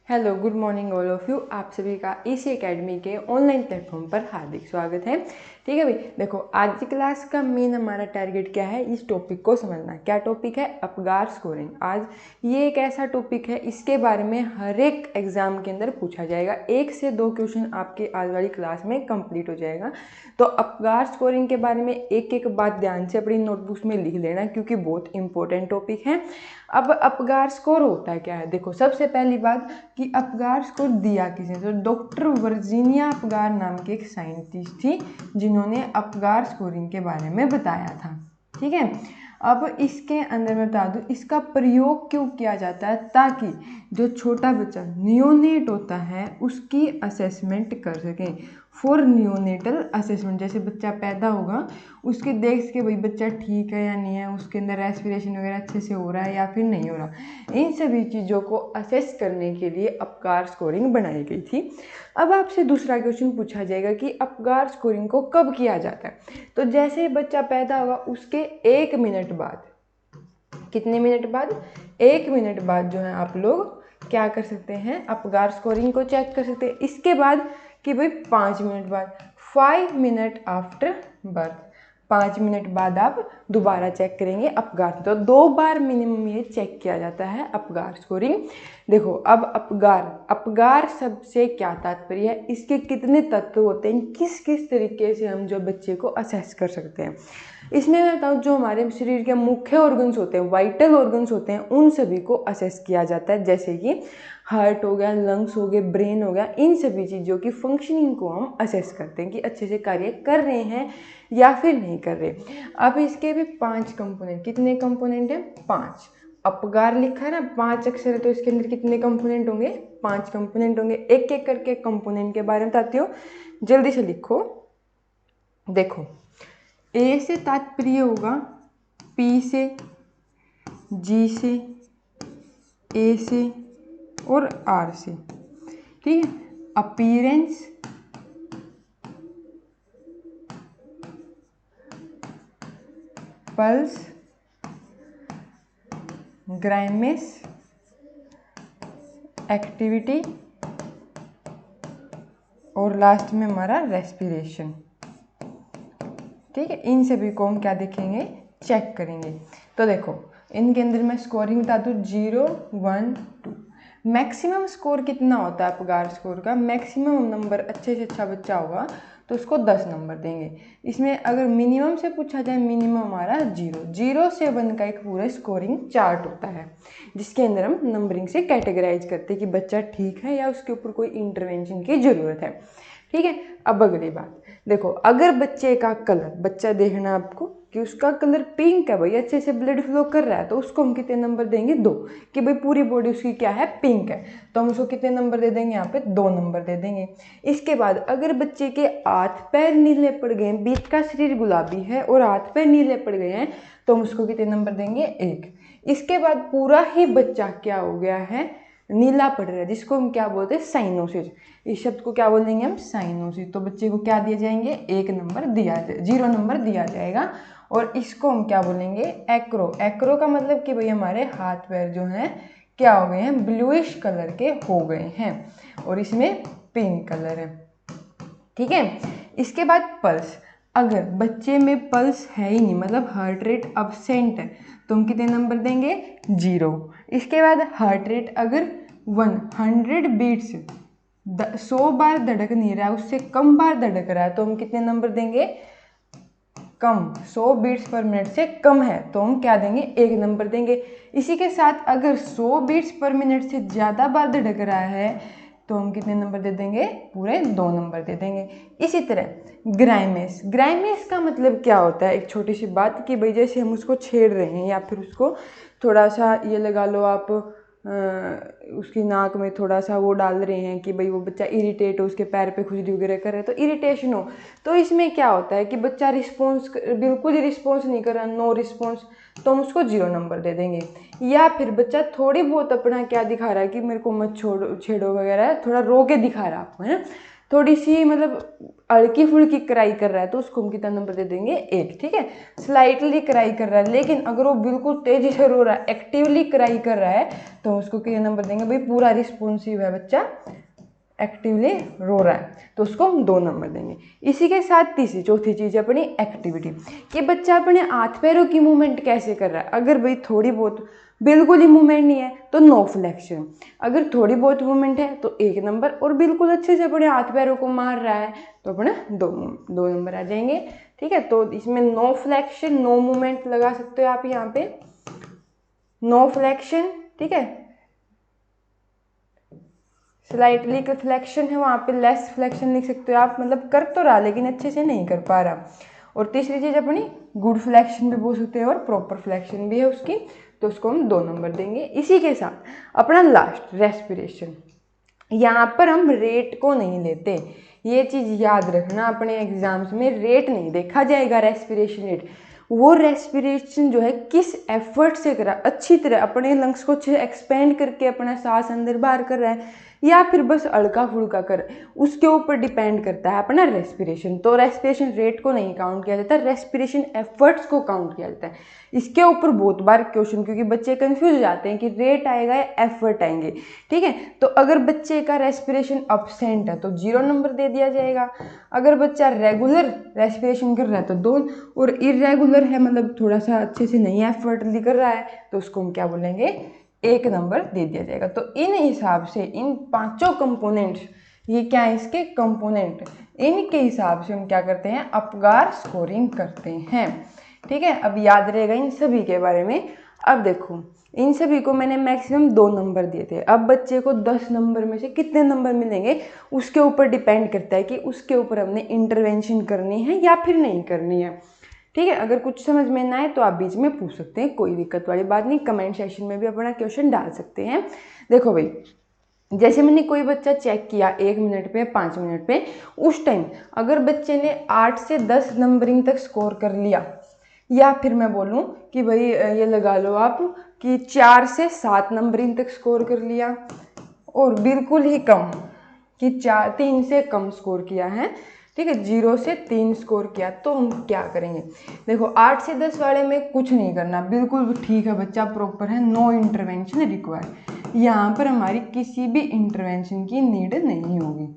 Hello, good morning all of you. आप सभी का इसी एकेडमी के ऑनलाइन प्लेटफॉर्म पर हार्दिक स्वागत है। ठीक है भाई, देखो आज की क्लास का मेन हमारा टारगेट क्या है, इस टॉपिक को समझना। क्या टॉपिक है? Apgar scoring. आज ये एक ऐसा टॉपिक है, इसके बारे में हर एक एग्जाम के अंदर पूछा जाएगा। 1 से 2 क्वेश्चन आपके आज वाली क्लास में कंप्लीट हो जाएगा। तो अपगार स्कोरिंग के बारे में एक एक बात ध्यान से अपनी नोटबुक्स में लिख लेना, क्योंकि बहुत इंपॉर्टेंट टॉपिक है। अब अपगार स्कोर होता है क्या है? देखो, सबसे पहली बात कि अपगार स्कोर दिया किसने, तो डॉक्टर वर्जीनिया अपगार नाम की एक साइंटिस्ट थी जिन्होंने अपगार स्कोरिंग के बारे में बताया था। ठीक है, अब इसके अंदर मैं बता दूं इसका प्रयोग क्यों किया जाता है, ताकि जो छोटा बच्चा नियोनेट होता है उसकी असेसमेंट कर सकें। फॉर नियोनेटल असेसमेंट, जैसे बच्चा पैदा होगा उसके देख के भाई बच्चा ठीक है या नहीं है, उसके अंदर रेस्पिरेशन वगैरह अच्छे से हो रहा है या फिर नहीं हो रहा, इन सभी चीज़ों को असेस करने के लिए अपगार स्कोरिंग बनाई गई थी। अब आपसे दूसरा क्वेश्चन पूछा जाएगा कि अपगार स्कोरिंग को कब किया जाता है। तो जैसे ही बच्चा पैदा होगा उसके 1 मिनट बाद, कितने मिनट बाद? 1 मिनट बाद जो है आप लोग क्या कर सकते हैं, अपगार स्कोरिंग को चेक कर सकते हैं। इसके बाद कि भाई 5 मिनट बाद, 5 मिनट आफ्टर बर्थ, 5 मिनट बाद आप दोबारा चेक करेंगे अपगार। तो 2 बार मिनिमम ये चेक किया जाता है अपगार स्कोरिंग। देखो, अब अपगार शब्द से क्या तात्पर्य है, इसके कितने तत्व होते हैं, किस किस तरीके से हम जो बच्चे को असेस कर सकते हैं। इसमें मैं बताऊँ, जो हमारे शरीर के मुख्य ऑर्गन्स होते हैं, वाइटल ऑर्गन्स होते हैं, उन सभी को असेस किया जाता है। जैसे कि हार्ट हो गया, लंग्स हो गए, ब्रेन हो गया, इन सभी चीज़ों की फंक्शनिंग को हम असेस करते हैं कि अच्छे से कार्य कर रहे हैं या फिर नहीं कर रहे। अब इसके भी 5 कंपोनेंट, कितने कंपोनेंट हैं? 5। अपगार लिखा है ना, 5 अक्षर है, तो इसके अंदर कितने कंपोनेंट होंगे? 5 कंपोनेंट होंगे। एक एक करके कंपोनेंट के बारे में बताती हूँ, जल्दी से लिखो। देखो, ए से तात्पर्य होगा पी से, जी से, ए से और आर से। ठीक है, अपीयरेंस, पल्स, ग्राइमेस, एक्टिविटी और लास्ट में हमारा रेस्पिरेशन। ठीक है, इन सभी को हम क्या देखेंगे, चेक करेंगे। तो देखो, इनके अंदर मैं स्कोरिंग बता दूँ, 0, 1, 2। मैक्सिमम स्कोर कितना होता है अपगार स्कोर का? मैक्सिमम नंबर, अच्छे से अच्छा बच्चा होगा तो उसको 10 नंबर देंगे। इसमें अगर मिनिमम से पूछा जाए, मिनिमम हमारा 0 से 1 का एक पूरा स्कोरिंग चार्ट होता है, जिसके अंदर हम नंबरिंग से कैटेगराइज करते हैं कि बच्चा ठीक है या उसके ऊपर कोई इंटरवेंशन की ज़रूरत है। ठीक है, अब अगली बात देखो, अगर बच्चे का कलर, बच्चा देखना आपको कि उसका कलर पिंक है, भाई अच्छे से ब्लड फ्लो कर रहा है, तो उसको हम कितने नंबर देंगे? 2। कि भाई पूरी बॉडी उसकी क्या है, पिंक है, तो हम उसको कितने नंबर दे देंगे? यहाँ पे 2 नंबर दे देंगे। इसके बाद अगर बच्चे के हाथ पैर नीले पड़ गए, बीच का शरीर गुलाबी है और हाथ पैर नीले पड़ गए हैं, तो हम उसको कितने नंबर देंगे? 1। इसके बाद पूरा ही बच्चा क्या हो गया है, नीला पड़ रहा है, जिसको हम क्या बोलते हैं? साइनोसिस। इस शब्द को क्या बोलेंगे हम? साइनोसिस। तो बच्चे को क्या दिए जाएंगे? 1 नंबर दिया जाए, 0 नंबर दिया जाएगा। और इसको हम क्या बोलेंगे? एक्रो। एक्रो का मतलब कि भाई हमारे हाथ पैर जो हैं क्या हो गए हैं? ब्लूइश कलर के हो गए हैं और इसमें पिंक कलर है। ठीक है, इसके बाद पल्स। अगर बच्चे में पल्स है ही नहीं, मतलब हार्ट रेट अब्सेंट है, तो हम कितने नंबर देंगे? 0। इसके बाद हार्ट रेट अगर 100 बीट्स, 100 बार धड़क नहीं रहा है, उससे कम बार धड़क रहा है, तो हम कितने नंबर देंगे? कम। 100 बीट्स पर मिनट से कम है तो हम क्या देंगे? 1 नंबर देंगे। इसी के साथ अगर 100 बीट्स पर मिनट से ज़्यादा बार धड़क रहा है तो हम कितने नंबर दे देंगे? पूरे 2 नंबर दे देंगे। इसी तरह ग्राइमेस। ग्राइमेस का मतलब क्या होता है? एक छोटी सी बात कि भाई जैसे हम उसको छेड़ रहे हैं या फिर उसको थोड़ा सा ये लगा लो आप, उसकी नाक में थोड़ा सा वो डाल रहे हैं कि भाई वो बच्चा इरिटेट हो, उसके पैर पे खुजली वगैरह कर रहे हैं तो इरिटेशन हो, तो इसमें क्या होता है कि बच्चा रिस्पॉन्स, बिल्कुल ही रिस्पॉन्स नहीं कर रहा, नो रिस्पॉन्स, तो हम उसको 0 नंबर दे देंगे। या फिर बच्चा थोड़ी बहुत अपना क्या दिखा रहा है कि मेरे को मत छेड़ो वगैरह, थोड़ा रो के दिखा रहा है आपको, है, थोड़ी सी मतलब हल्की फुल्की कराई कर रहा है तो उसको हम कितना नंबर दे देंगे 1, ठीक है। स्लाइटली कराई कर रहा है, लेकिन अगर वो बिल्कुल तेजी से रो रहा है, एक्टिवली कराई कर रहा है, तो उसको कितना नंबर देंगे भाई, पूरा रिस्पॉन्सिव है बच्चा, एक्टिवली रो रहा है, तो उसको हम 2 नंबर देंगे। इसी के साथ चौथी चीज़ अपनी एक्टिविटी, कि बच्चा अपने हाथ पैरों की मूवमेंट कैसे कर रहा है। अगर भाई थोड़ी बहुत बिल्कुल ही मूवमेंट नहीं है तो नो फ्लेक्शन, अगर थोड़ी बहुत मूवमेंट है तो 1 नंबर, और बिल्कुल अच्छे से अपने हाथ पैरों को मार रहा है तो अपना 2 नंबर आ जाएंगे, ठीक है। तो इसमें नो फ्लेक्शन, नो मूवमेंट लगा सकते हो आप यहाँ पे, नो फ्लेक्शन, ठीक है। स्लाइटली का फ्लेक्शन है, वहाँ पे लेस फ्लेक्शन लिख सकते हो आप, मतलब कर तो रहा लेकिन अच्छे से नहीं कर पा रहा। और तीसरी चीज़ अपनी गुड फ्लेक्शन भी बोल सकते हैं और प्रॉपर फ्लेक्शन भी है उसकी, तो उसको हम 2 नंबर देंगे। इसी के साथ अपना लास्ट रेस्पिरेशन, यहाँ पर हम रेट को नहीं लेते, ये चीज़ याद रखना, अपने एग्जाम्स में रेट नहीं देखा जाएगा, रेस्पिरेशन रेट, वो रेस्पिरेशन जो है किस एफर्ट से करा, अच्छी तरह अपने लंग्स को अच्छे एक्सपेंड करके अपना सांस अंदर बाहर कर रहा है या फिर बस हल्का फुल्का कर, उसके ऊपर डिपेंड करता है अपना रेस्पिरेशन। तो रेस्पिरेशन रेट को नहीं काउंट किया जाता, रेस्पिरेशन एफर्ट्स को काउंट किया जाता है। इसके ऊपर बहुत बार क्वेश्चन, क्योंकि बच्चे कंफ्यूज हो जाते हैं कि रेट आएगा या एफर्ट आएंगे, ठीक है। तो अगर बच्चे का रेस्पिरेशन अब्सेंट है तो 0 नंबर दे दिया जाएगा, अगर बच्चा रेगुलर रेस्पिरेशन कर रहा है तो 2, और इरेगुलर है मतलब थोड़ा सा अच्छे से नहीं एफर्टली कर रहा है तो उसको हम क्या बोलेंगे, 1 नंबर दे दिया जाएगा। तो इन हिसाब से इन 5 कंपोनेंट्स, ये क्या है इसके कंपोनेंट, इनके हिसाब से हम क्या करते हैं, अपगार स्कोरिंग करते हैं, ठीक है। अब याद रहेगा इन सभी के बारे में। अब देखो इन सभी को मैंने मैक्सिमम 2 नंबर दिए थे, अब बच्चे को 10 नंबर में से कितने नंबर मिलेंगे उसके ऊपर डिपेंड करता है कि उसके ऊपर हमने इंटरवेंशन करनी है या फिर नहीं करनी है, ठीक है। अगर कुछ समझ में ना आए तो आप बीच में पूछ सकते हैं, कोई दिक्कत वाली बात नहीं, कमेंट सेक्शन में भी अपना क्वेश्चन डाल सकते हैं। देखो भाई, जैसे मैंने कोई बच्चा चेक किया 1 मिनट पे 5 मिनट पे, उस टाइम अगर बच्चे ने 8 से 10 नंबरिंग तक स्कोर कर लिया, या फिर मैं बोलूँ कि भाई ये लगा लो आप कि 4 से 7 नंबरिंग तक स्कोर कर लिया, और बिल्कुल ही कम कि 3 से कम स्कोर किया है, ठीक है, 0 से 3 स्कोर किया, तो हम क्या करेंगे। देखो 8 से 10 वाले में कुछ नहीं करना, बिल्कुल ठीक है बच्चा प्रॉपर है, नो इंटरवेंशन रिक्वायर्ड, यहाँ पर हमारी किसी भी इंटरवेंशन की नीड नहीं होगी,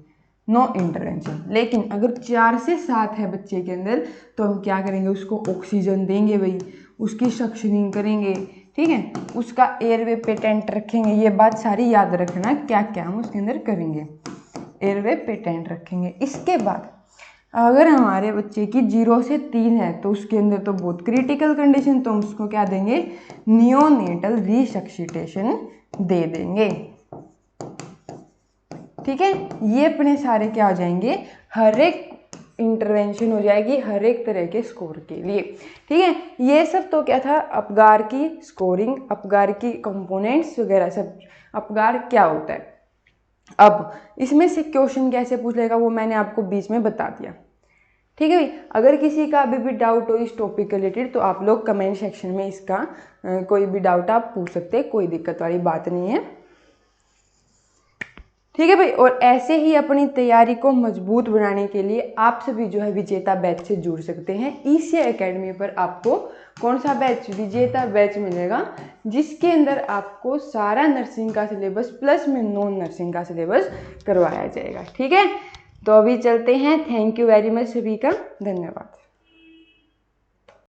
नो इंटरवेंशन। लेकिन अगर 4 से 7 है बच्चे के अंदर तो हम क्या करेंगे, उसको ऑक्सीजन देंगे भाई, उसकी सक्शनिंग करेंगे, ठीक है, उसका एयरवे पेटेंट रखेंगे, ये बात सारी याद रखना क्या क्या हम उसके अंदर करेंगे, एयरवे पेटेंट रखेंगे। इसके बाद अगर हमारे बच्चे की 0 से 3 है तो उसके अंदर तो बहुत क्रिटिकल कंडीशन, तो हम उसको क्या देंगे, नियोनेटल रिसक्सिटेशन दे देंगे, ठीक है। ये अपने सारे क्या हो जाएंगे, हर एक इंटरवेंशन हो जाएगी हर एक तरह के स्कोर के लिए, ठीक है। ये सब तो क्या था, अपगार की स्कोरिंग, अपगार की कंपोनेंट्स वगैरह सब, अपगार क्या होता है। अब इसमें से क्वेश्चन कैसे पूछ लेगा वो मैंने आपको बीच में बता दिया, ठीक है भाई। अगर किसी का अभी भी डाउट हो इस टॉपिक के रिलेटेड तो आप लोग कमेंट सेक्शन में इसका कोई भी डाउट आप पूछ सकते हैं, कोई दिक्कत वाली बात नहीं है, ठीक है भाई। और ऐसे ही अपनी तैयारी को मजबूत बनाने के लिए आप सभी जो है विजेता बैच से जुड़ सकते हैं। ईसीए एकेडमी पर आपको कौन सा बैच, विजेता बैच मिलेगा, जिसके अंदर आपको सारा नर्सिंग का सिलेबस प्लस में नॉन नर्सिंग का सिलेबस करवाया जाएगा, ठीक है। तो अभी चलते हैं, थैंक यू वेरी मच सभी का, धन्यवाद।